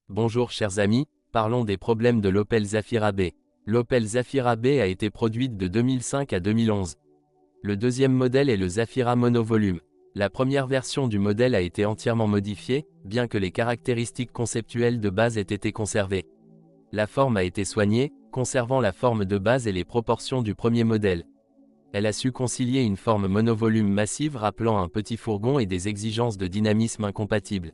Bonjour chers amis, parlons des problèmes de l'Opel Zafira B. L'Opel Zafira B a été produite de 2005 à 2011. Le deuxième modèle est le Zafira monovolume. La première version du modèle a été entièrement modifiée, bien que les caractéristiques conceptuelles de base aient été conservées. La forme a été soignée, conservant la forme de base et les proportions du premier modèle. Elle a su concilier une forme monovolume massive rappelant un petit fourgon et des exigences de dynamisme incompatibles.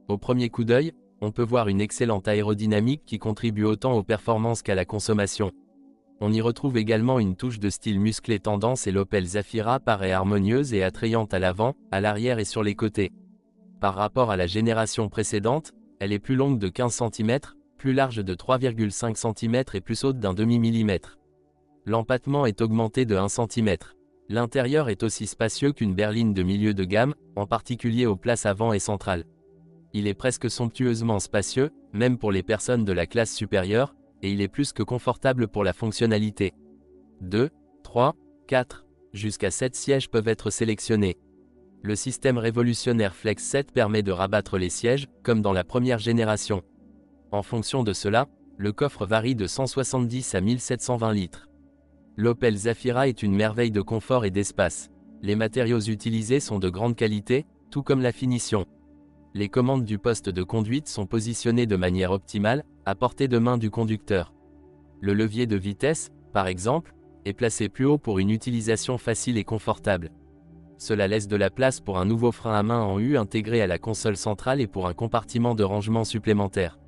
Au premier coup d'œil, on peut voir une excellente aérodynamique qui contribue autant aux performances qu'à la consommation. On y retrouve également une touche de style musclé tendance et l'Opel Zafira paraît harmonieuse et attrayante à l'avant, à l'arrière et sur les côtés. Par rapport à la génération précédente, elle est plus longue de 15 cm, plus large de 3,5 cm et plus haute d'un demi-millimètre. L'empattement est augmenté de 1 cm. L'intérieur est aussi spacieux qu'une berline de milieu de gamme, en particulier aux places avant et centrales. Il est presque somptueusement spacieux, même pour les personnes de la classe supérieure, et il est plus que confortable pour la fonctionnalité. 2, 3, 4, jusqu'à 7 sièges peuvent être sélectionnés. Le système révolutionnaire Flex 7 permet de rabattre les sièges, comme dans la première génération. En fonction de cela, le coffre varie de 170 à 1720 litres. L'Opel Zafira est une merveille de confort et d'espace. Les matériaux utilisés sont de grande qualité, tout comme la finition. Les commandes du poste de conduite sont positionnées de manière optimale, à portée de main du conducteur. Le levier de vitesse, par exemple, est placé plus haut pour une utilisation facile et confortable. Cela laisse de la place pour un nouveau frein à main en U intégré à la console centrale et pour un compartiment de rangement supplémentaire.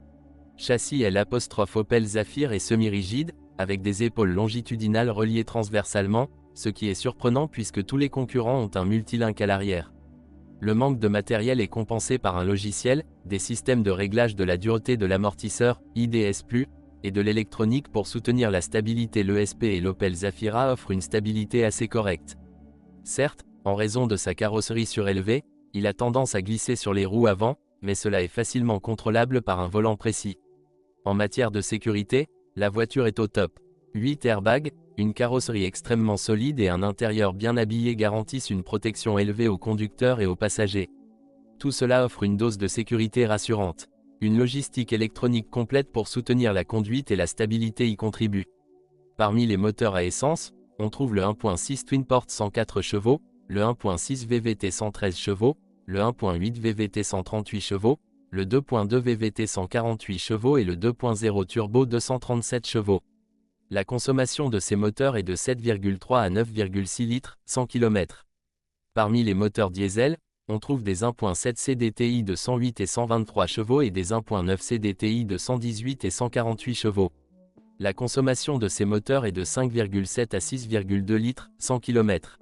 Châssis L' Opel Zafir est semi-rigide, avec des épaules longitudinales reliées transversalement, ce qui est surprenant puisque tous les concurrents ont un multilink à l'arrière. Le manque de matériel est compensé par un logiciel, des systèmes de réglage de la dureté de l'amortisseur, IDS+, et de l'électronique pour soutenir la stabilité. L'ESP et l'Opel Zafira offrent une stabilité assez correcte. Certes, en raison de sa carrosserie surélevée, il a tendance à glisser sur les roues avant, mais cela est facilement contrôlable par un volant précis. En matière de sécurité, la voiture est au top. 8 airbags, une carrosserie extrêmement solide et un intérieur bien habillé garantissent une protection élevée aux conducteurs et aux passagers. Tout cela offre une dose de sécurité rassurante. Une logistique électronique complète pour soutenir la conduite et la stabilité y contribue. Parmi les moteurs à essence, on trouve le 1.6 Twinport 104 chevaux, le 1.6 VVT 113 chevaux, le 1.8 VVT 138 chevaux, le 2.2 VVT 148 chevaux et le 2.0 Turbo 237 chevaux. La consommation de ces moteurs est de 7,3 à 9,6 litres, 100 km. Parmi les moteurs diesel, on trouve des 1.7 CDTI de 108 et 123 chevaux et des 1.9 CDTI de 118 et 148 chevaux. La consommation de ces moteurs est de 5,7 à 6,2 litres, 100 km.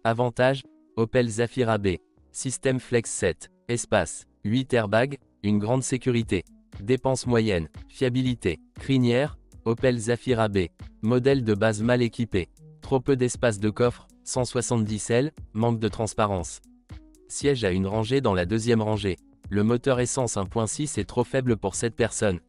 Avantages, Opel Zafira B. Système Flex 7, espace, 8 airbags, une grande sécurité. Dépenses moyennes, fiabilité, crinière, Opel Zafira B. Modèle de base mal équipé. Trop peu d'espace de coffre, 170 L, manque de transparence. Siège à une rangée dans la deuxième rangée. Le moteur essence 1.6 est trop faible pour cette personne.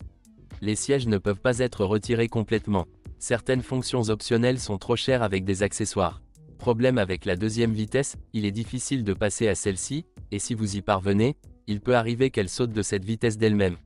Les sièges ne peuvent pas être retirés complètement. Certaines fonctions optionnelles sont trop chères avec des accessoires. Problème avec la deuxième vitesse, il est difficile de passer à celle-ci, et si vous y parvenez, il peut arriver qu'elle saute de cette vitesse d'elle-même.